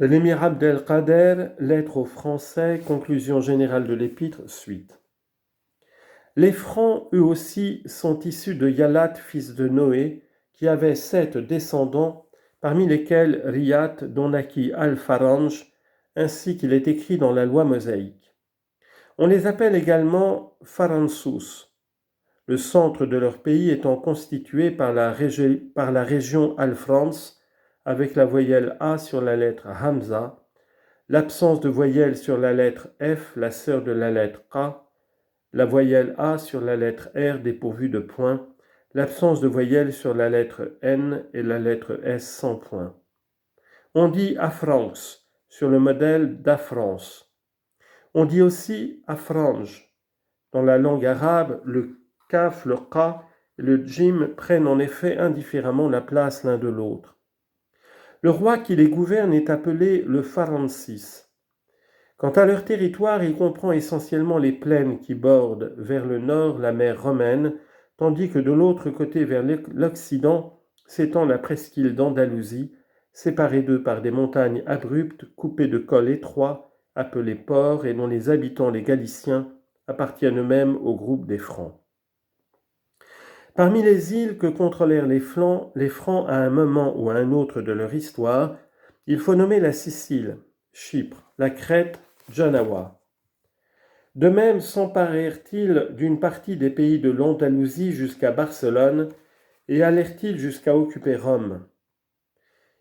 De l'émir Abdelkader, lettre aux Français, conclusion générale de l'épître, suite. Les Francs, eux aussi, sont issus de Yalat, fils de Noé, qui avait 7 descendants, parmi lesquels Riyat, dont naquit Al-Faranj, ainsi qu'il est écrit dans la loi mosaïque. On les appelle également Faransous, le centre de leur pays étant constitué par la région Al-Frans, avec la voyelle A sur la lettre Hamza, l'absence de voyelle sur la lettre F, la sœur de la lettre K, la voyelle A sur la lettre R dépourvue de point, l'absence de voyelle sur la lettre N et la lettre S sans point. On dit Afranx sur le modèle d'Afrance. On dit aussi Afranj. Dans la langue arabe, le kaf, le qa et le jim prennent en effet indifféremment la place l'un de l'autre. Le roi qui les gouverne est appelé le Faransis. Quant à leur territoire, il comprend essentiellement les plaines qui bordent vers le nord la mer Romaine, tandis que de l'autre côté vers l'Occident s'étend la presqu'île d'Andalousie, séparée d'eux par des montagnes abruptes coupées de cols étroits, appelés ports, et dont les habitants, les Galiciens, appartiennent eux-mêmes au groupe des Francs. Parmi les îles que contrôlèrent les Francs à un moment ou à un autre de leur histoire, il faut nommer la Sicile, Chypre, la Crète, Janawa. De même s'emparèrent-ils d'une partie des pays de l'Andalousie jusqu'à Barcelone et allèrent-ils jusqu'à occuper Rome.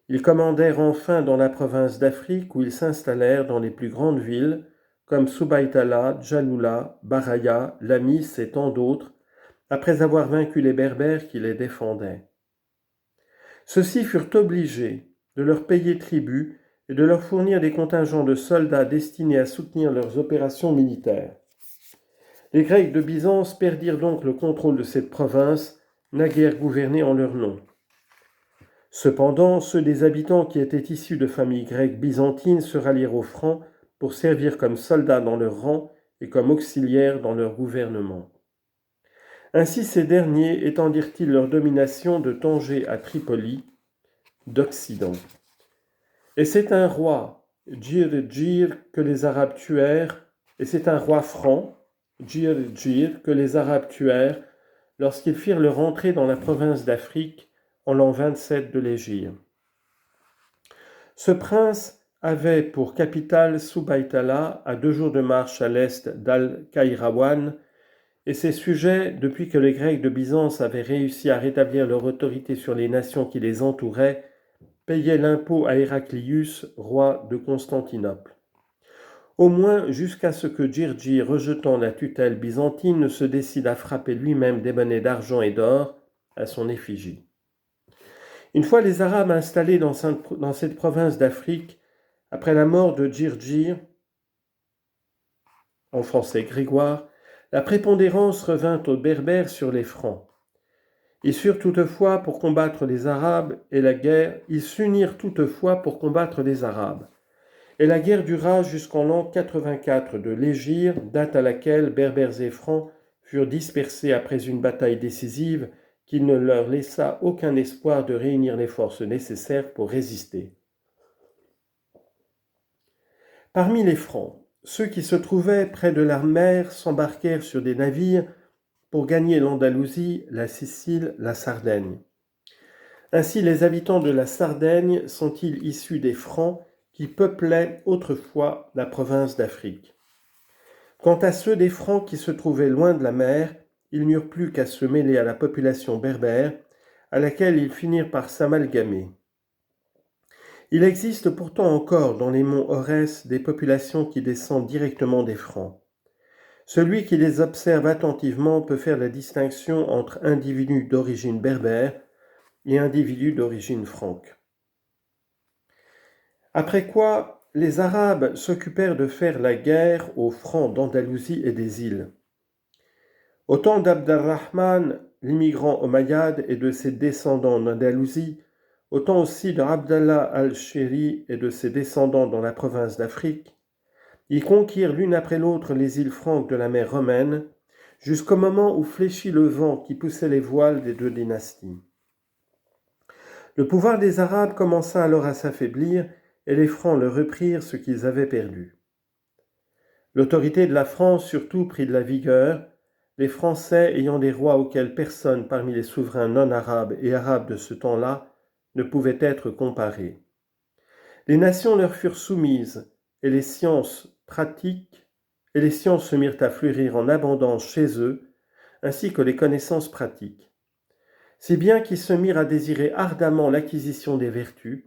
Ils commandèrent enfin dans la province d'Afrique où ils s'installèrent dans les plus grandes villes comme Soubaïtala, Djaloula, Baraya, Lamis et tant d'autres, après avoir vaincu les Berbères qui les défendaient. Ceux-ci furent obligés de leur payer tribut et de leur fournir des contingents de soldats destinés à soutenir leurs opérations militaires. Les Grecs de Byzance perdirent donc le contrôle de cette province, naguère gouvernée en leur nom. Cependant, ceux des habitants qui étaient issus de familles grecques byzantines se rallièrent aux Francs pour servir comme soldats dans leurs rangs et comme auxiliaires dans leur gouvernement. Ainsi ces derniers étendirent-ils leur domination de Tanger à Tripoli, d'Occident. Et c'est un roi, Djir, que les Arabes tuèrent, et c'est un roi franc, Djir, que les Arabes tuèrent lorsqu'ils firent leur entrée dans la province d'Afrique en l'an 27 de l'Hégire. Ce prince avait pour capitale Soubaïtala, à 2 jours de marche à l'est d'Al-Kaïrawan, et ses sujets, depuis que les Grecs de Byzance avaient réussi à rétablir leur autorité sur les nations qui les entouraient, payaient l'impôt à Héraclius, roi de Constantinople. Au moins jusqu'à ce que Djir, rejetant la tutelle byzantine, ne se décide à frapper lui-même des monnaies d'argent et d'or à son effigie. Une fois les Arabes installés dans cette province d'Afrique, après la mort de Djir, en français Grégoire, la prépondérance revint aux Berbères sur les Francs. Ils s'unirent toutefois pour combattre les Arabes et la guerre dura jusqu'en l'an 84 de l'Hégire, date à laquelle Berbères et Francs furent dispersés après une bataille décisive qui ne leur laissa aucun espoir de réunir les forces nécessaires pour résister. Parmi les Francs, ceux qui se trouvaient près de la mer s'embarquèrent sur des navires pour gagner l'Andalousie, la Sicile, la Sardaigne. Ainsi, les habitants de la Sardaigne sont-ils issus des Francs qui peuplaient autrefois la province d'Afrique. Quant à ceux des Francs qui se trouvaient loin de la mer, ils n'eurent plus qu'à se mêler à la population berbère, à laquelle ils finirent par s'amalgamer. Il existe pourtant encore dans les monts Aurès des populations qui descendent directement des Francs. Celui qui les observe attentivement peut faire la distinction entre individus d'origine berbère et individus d'origine franque. Après quoi, les Arabes s'occupèrent de faire la guerre aux Francs d'Andalousie et des îles. Au temps d'Abd ar-Rahman, l'immigrant omeyyade et de ses descendants en Andalousie, au temps aussi de Abdallah al-Shéri et de ses descendants dans la province d'Afrique, ils conquirent l'une après l'autre les îles franques de la mer Romaine, jusqu'au moment où fléchit le vent qui poussait les voiles des deux dynasties. Le pouvoir des Arabes commença alors à s'affaiblir, et les Francs leur reprirent ce qu'ils avaient perdu. L'autorité de la France surtout prit de la vigueur, les Français ayant des rois auxquels personne parmi les souverains non arabes et arabes de ce temps-là ne pouvait être comparé. Les nations leur furent soumises, et les sciences pratiques, et les sciences se mirent à fleurir en abondance chez eux, ainsi que les connaissances pratiques. Si bien qu'ils se mirent à désirer ardemment l'acquisition des vertus,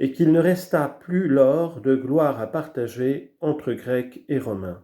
et qu'il ne resta plus lors de gloire à partager entre Grecs et Romains.